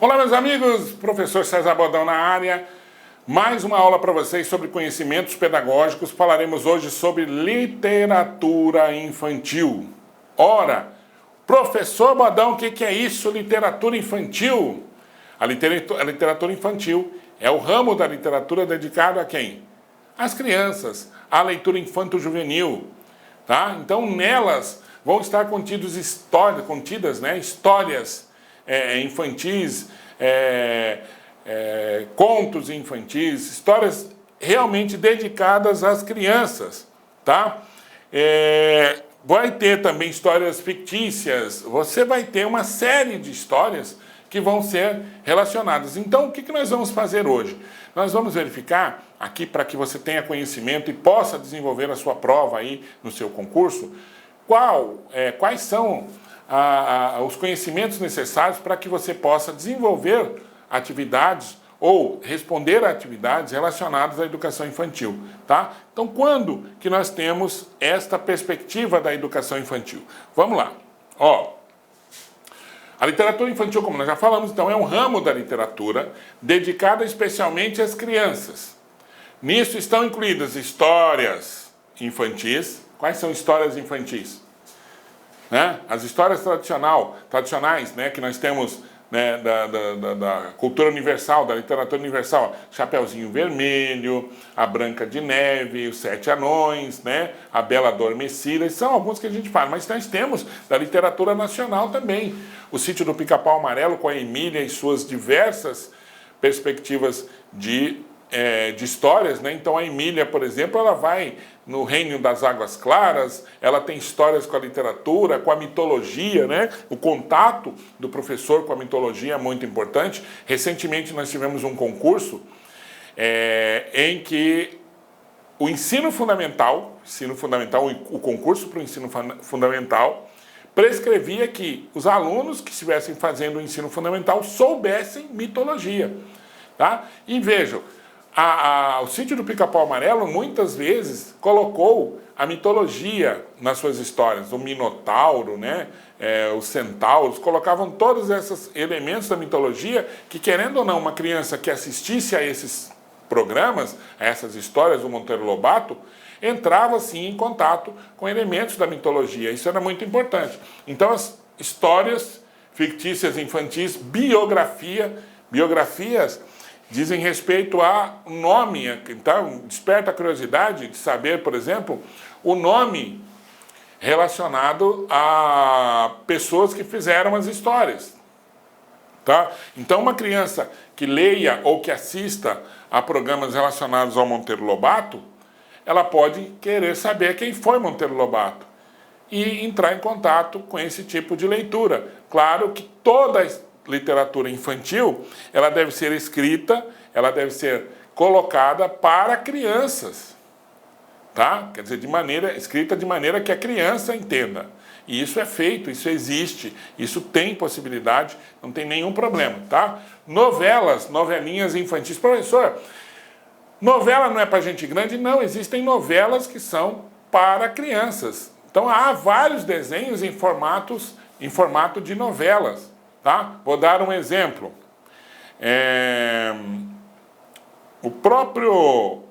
Olá, meus amigos, professor César Bodão na área. Mais uma aula para vocês sobre conhecimentos pedagógicos. Falaremos hoje sobre literatura infantil. Ora, professor Bodão, o que é isso, literatura infantil? A literatura infantil é o ramo da literatura dedicado a quem? Às crianças, à leitura infanto-juvenil. Tá? Então, nelas vão estar contidas histórias infantis, contos infantis, histórias realmente dedicadas às crianças, tá? Vai ter também histórias fictícias, você vai ter uma série de histórias que vão ser relacionadas. Então, o que nós vamos fazer hoje? Nós vamos verificar aqui, para que você tenha conhecimento e possa desenvolver a sua prova aí no seu concurso, quais são os conhecimentos necessários para que você possa desenvolver atividades ou responder a atividades relacionadas à educação infantil, tá? Então, quando que nós temos esta perspectiva da educação infantil? Vamos lá. A literatura infantil, como nós já falamos, então, é um ramo da literatura dedicado especialmente às crianças. Nisso estão incluídas histórias infantis. Quais são histórias infantis? As histórias tradicionais, né, que nós temos, né, da cultura universal, da literatura universal, Chapeuzinho Vermelho, a Branca de Neve, os Sete Anões, né, a Bela Adormecida, são alguns que a gente fala, mas nós temos da literatura nacional também, o Sítio do Pica-Pau Amarelo com a Emília e suas diversas perspectivas de histórias, né? Então a Emília, por exemplo, ela vai no Reino das Águas Claras, ela tem histórias com a literatura, com a mitologia, né? O contato do professor com a mitologia é muito importante. Recentemente nós tivemos um concurso em que o ensino fundamental, o concurso para o ensino fundamental, prescrevia que os alunos que estivessem fazendo o ensino fundamental soubessem mitologia, tá? E vejam, o Sítio do Pica-Pau Amarelo muitas vezes colocou a mitologia nas suas histórias, o Minotauro, né, os centauros, colocavam todos esses elementos da mitologia que, querendo ou não, uma criança que assistisse a esses programas, a essas histórias do Monteiro Lobato, entrava sim em contato com elementos da mitologia. Isso era muito importante. Então as histórias fictícias infantis, biografias dizem respeito a nome, então desperta a curiosidade de saber, por exemplo, o nome relacionado a pessoas que fizeram as histórias. Tá? Então uma criança que leia ou que assista a programas relacionados ao Monteiro Lobato, ela pode querer saber quem foi Monteiro Lobato e entrar em contato com esse tipo de leitura. Claro que toda literatura infantil, ela deve ser escrita, ela deve ser colocada para crianças, tá? Quer dizer, escrita de maneira que a criança entenda. E isso é feito, isso existe, isso tem possibilidade, não tem nenhum problema, tá? Novelinhas infantis. Professor, novela não é para gente grande? Não, existem novelas que são para crianças. Então há vários desenhos em formato de novelas. Tá? Vou dar um exemplo. O próprio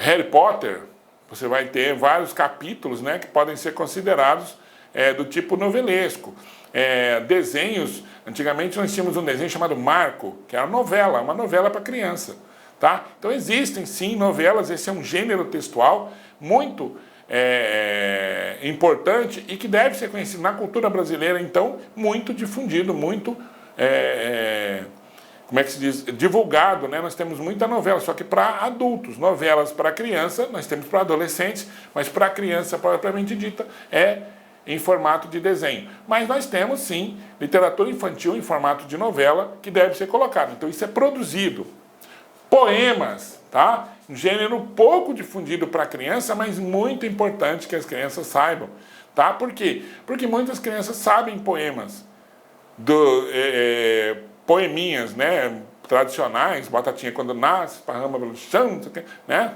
Harry Potter, você vai ter vários capítulos, né, que podem ser considerados do tipo novelesco. Desenhos, antigamente nós tínhamos um desenho chamado Marco, que era uma novela para criança. Tá? Então existem sim novelas, esse é um gênero textual muito importante e que deve ser conhecido na cultura brasileira, então, muito difundido, muito, como é que se diz, divulgado, né? Nós temos muita novela, só que para adultos, novelas para criança, nós temos para adolescentes, mas para criança propriamente dita em formato de desenho. Mas nós temos sim literatura infantil em formato de novela que deve ser colocado, então isso é produzido. Poemas, tá? Um gênero pouco difundido para a criança, mas muito importante que as crianças saibam, tá? Por quê? Porque muitas crianças sabem poemas, poeminhas, né, tradicionais, batatinha quando nasce, parrama pelo chão, né?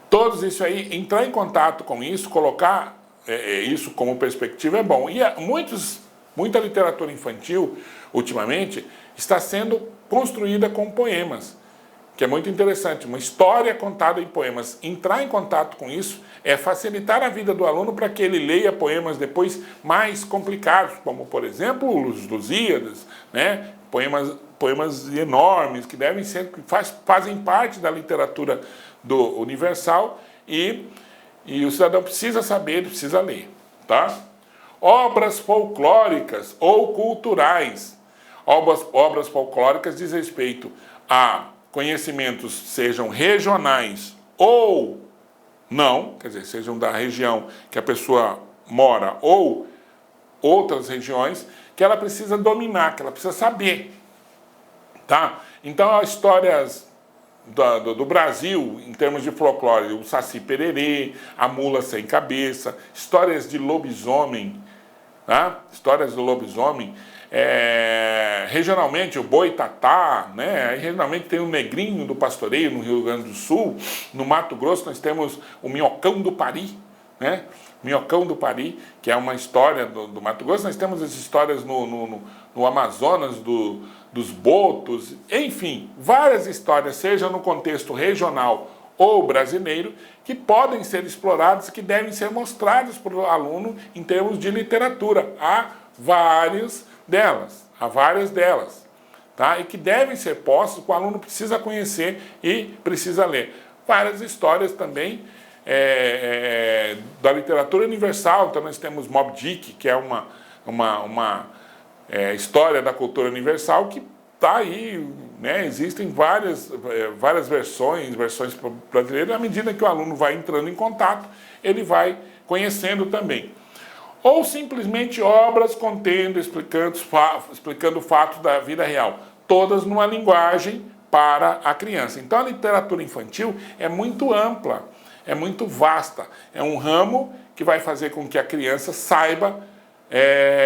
Todos isso aí, entrar em contato com isso, colocar isso como perspectiva é bom. E muitos Muita literatura infantil, ultimamente, está sendo construída com poemas, que é muito interessante. Uma história contada em poemas. Entrar em contato com isso é facilitar a vida do aluno para que ele leia poemas depois mais complicados, como, por exemplo, os Lusíadas, né? Poemas enormes, que devem ser, fazem parte da literatura do universal e o cidadão precisa saber, precisa ler, tá? Obras folclóricas ou culturais. Obras folclóricas diz respeito a conhecimentos, sejam regionais ou não, quer dizer, sejam da região que a pessoa mora ou outras regiões, que ela precisa dominar, que ela precisa saber, tá? Então, as histórias do Brasil, em termos de folclore, o Saci Pererê, a Mula Sem Cabeça, histórias de lobisomem, tá? Histórias do lobisomem, regionalmente o Boitatá, né? Aí, regionalmente tem o Negrinho do Pastoreio no Rio Grande do Sul, no Mato Grosso nós temos o Minhocão do Pari, né? Minhocão do Pari, que é uma história do Mato Grosso. Nós temos as histórias no Amazonas dos botos, enfim, várias histórias, seja no contexto regional ou brasileiro, que podem ser exploradas, que devem ser mostradas para o aluno em termos de literatura. Há várias delas, tá? E que devem ser postas, que o aluno precisa conhecer e precisa ler. Várias histórias também da literatura universal. Então nós temos Moby Dick, que é uma história da cultura universal, que está aí, né? Existem várias versões brasileiras. À medida que o aluno vai entrando em contato, ele vai conhecendo também. Ou simplesmente obras contendo, explicando fatos da vida real, todas numa linguagem para a criança. Então a literatura infantil é muito ampla, é muito vasta, é um ramo que vai fazer com que a criança saiba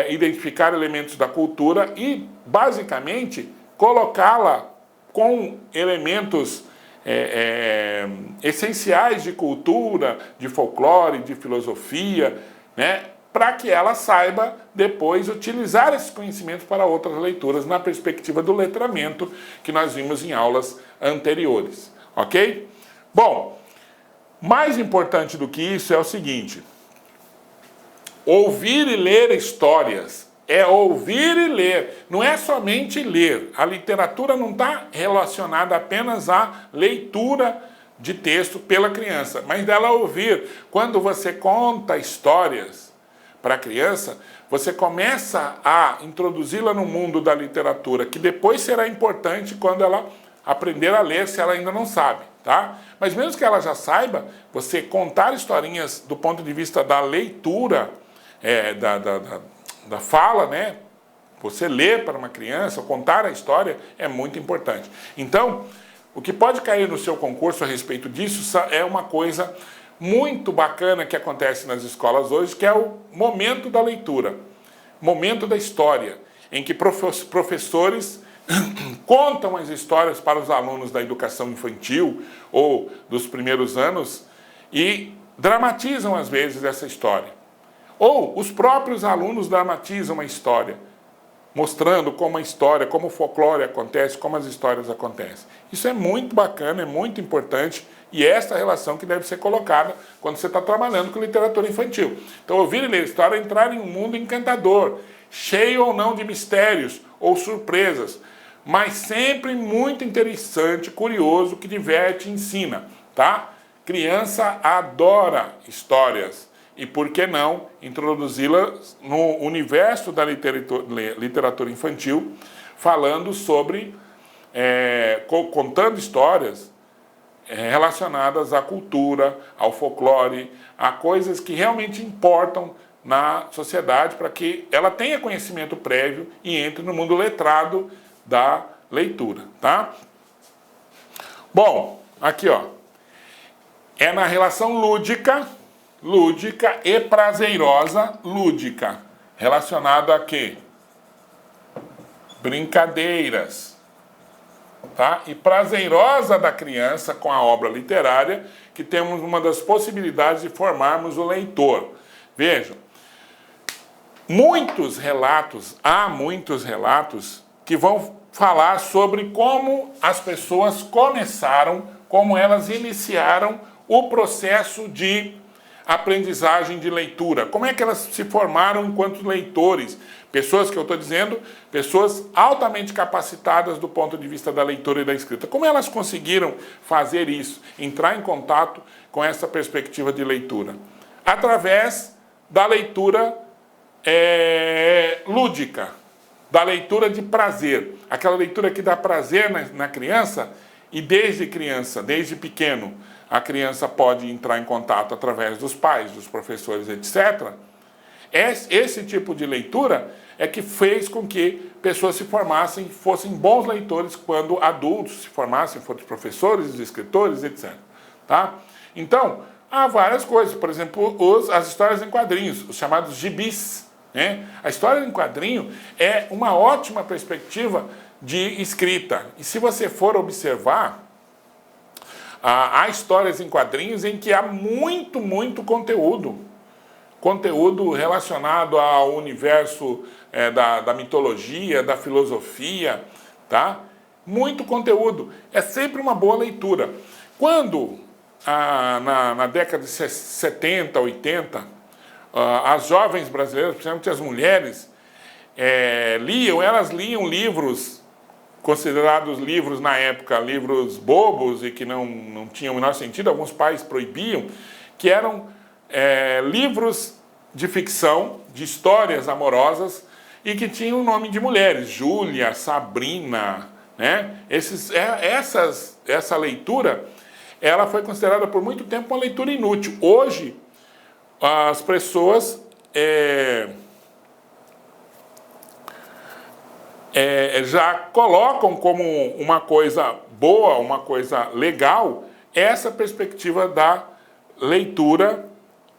identificar elementos da cultura e, basicamente, colocá-la com elementos essenciais de cultura, de folclore, de filosofia, né, para que ela saiba depois utilizar esses conhecimentos para outras leituras na perspectiva do letramento que nós vimos em aulas anteriores, ok? Bom, mais importante do que isso é o seguinte: ouvir e ler histórias. É ouvir e ler, não é somente ler. A literatura não está relacionada apenas à leitura de texto pela criança, mas dela ouvir. Quando você conta histórias para a criança, você começa a introduzi-la no mundo da literatura, que depois será importante quando ela aprender a ler, se ela ainda não sabe, tá? Mas mesmo que ela já saiba, você contar historinhas do ponto de vista da leitura, da fala, né? Você ler para uma criança, contar a história, é muito importante. Então, o que pode cair no seu concurso a respeito disso é uma coisa muito bacana que acontece nas escolas hoje, que é o momento da leitura, momento da história, em que professores contam as histórias para os alunos da educação infantil ou dos primeiros anos e dramatizam, às vezes, essa história. Ou os próprios alunos dramatizam a história, mostrando como a história, como o folclore acontece, como as histórias acontecem. Isso é muito bacana, é muito importante, e é essa relação que deve ser colocada quando você está trabalhando com literatura infantil. Então, ouvir e ler história é entrar em um mundo encantador, cheio ou não de mistérios ou surpresas, mas sempre muito interessante, curioso, que diverte e ensina, tá? Criança adora histórias. E por que não introduzi-las no universo da literatura infantil, falando sobre, contando histórias relacionadas à cultura, ao folclore, a coisas que realmente importam na sociedade, para que ela tenha conhecimento prévio e entre no mundo letrado da leitura, tá? Bom, aqui ó, é na relação lúdica e prazerosa. Lúdica, relacionado a quê? Brincadeiras, tá? E prazerosa da criança com a obra literária, que temos uma das possibilidades de formarmos o leitor. Vejam, há muitos relatos que vão falar sobre como as pessoas começaram, como elas iniciaram o processo de aprendizagem de leitura. Como é que elas se formaram enquanto leitores? Pessoas que eu estou dizendo, pessoas altamente capacitadas do ponto de vista da leitura e da escrita. Como elas conseguiram fazer isso, entrar em contato com essa perspectiva de leitura? Através da leitura lúdica, da leitura de prazer. Aquela leitura que dá prazer na criança, e desde criança, desde pequeno, a criança pode entrar em contato através dos pais, dos professores, etc. Esse tipo de leitura é que fez com que pessoas se formassem, fossem bons leitores quando adultos se formassem, fossem professores, escritores, etc. Tá? Então, há várias coisas. Por exemplo, as histórias em quadrinhos, os chamados gibis. Né? A história em quadrinho é uma ótima perspectiva de escrita. E se você for observar, há histórias em quadrinhos em que há muito conteúdo. Conteúdo relacionado ao universo da mitologia, da filosofia, tá? Muito conteúdo. É sempre uma boa leitura. Quando, na década de 70, 80, as jovens brasileiras, principalmente as mulheres, elas liam livros considerados livros na época, livros bobos e que não tinham o menor sentido, alguns pais proibiam, que eram livros de ficção, de histórias amorosas e que tinham o nome de mulheres, Júlia, Sabrina, né? Essa leitura, ela foi considerada por muito tempo uma leitura inútil. Hoje, as pessoas já colocam como uma coisa boa, uma coisa legal, essa perspectiva da leitura.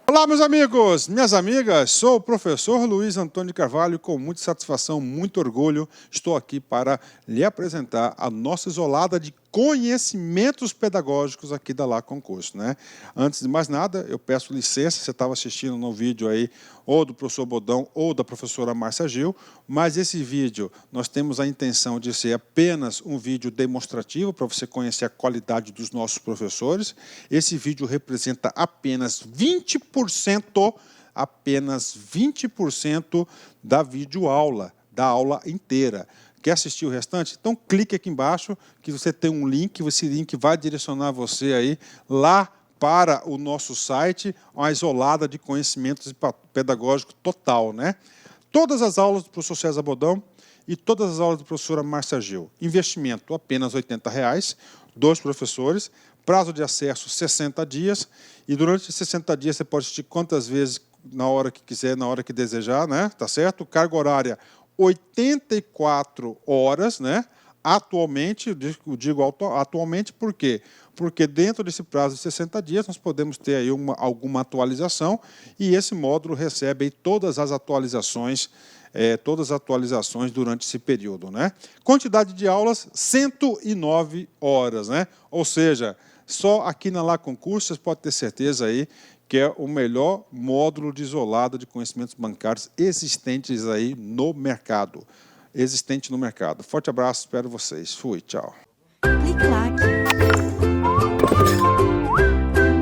Olá, meus amigos, minhas amigas, sou o professor Luiz Antônio de Carvalho, com muita satisfação, muito orgulho, estou aqui para lhe apresentar a nossa isolada de conhecimentos pedagógicos aqui da La Concurso, né? Antes de mais nada, eu peço licença, você estava assistindo no vídeo aí, ou do professor Bodão, ou da professora Márcia Gil, mas esse vídeo, nós temos a intenção de ser apenas um vídeo demonstrativo, para você conhecer a qualidade dos nossos professores. Esse vídeo representa apenas 20% da videoaula, da aula inteira. Quer assistir o restante? Então clique aqui embaixo que você tem um link, esse link vai direcionar você aí lá para o nosso site, uma isolada de conhecimentos pedagógicos total, né? Todas as aulas do professor César Bodão e todas as aulas da professora Márcia Gil. Investimento apenas R$ 80, 2 professores, prazo de acesso 60 dias, e durante 60 dias você pode assistir quantas vezes na hora que quiser, na hora que desejar, né? Tá certo? Carga horária 84 horas, né? Atualmente, eu digo atualmente por quê? Porque dentro desse prazo de 60 dias nós podemos ter aí alguma atualização, e esse módulo recebe aí todas as atualizações durante esse período, né? Quantidade de aulas, 109 horas, né? Ou seja, só aqui na La Concurso você pode ter certeza aí que é o melhor módulo de isolado de conhecimentos bancários existentes aí no mercado. Forte abraço, espero vocês. Fui, tchau. Clique lá.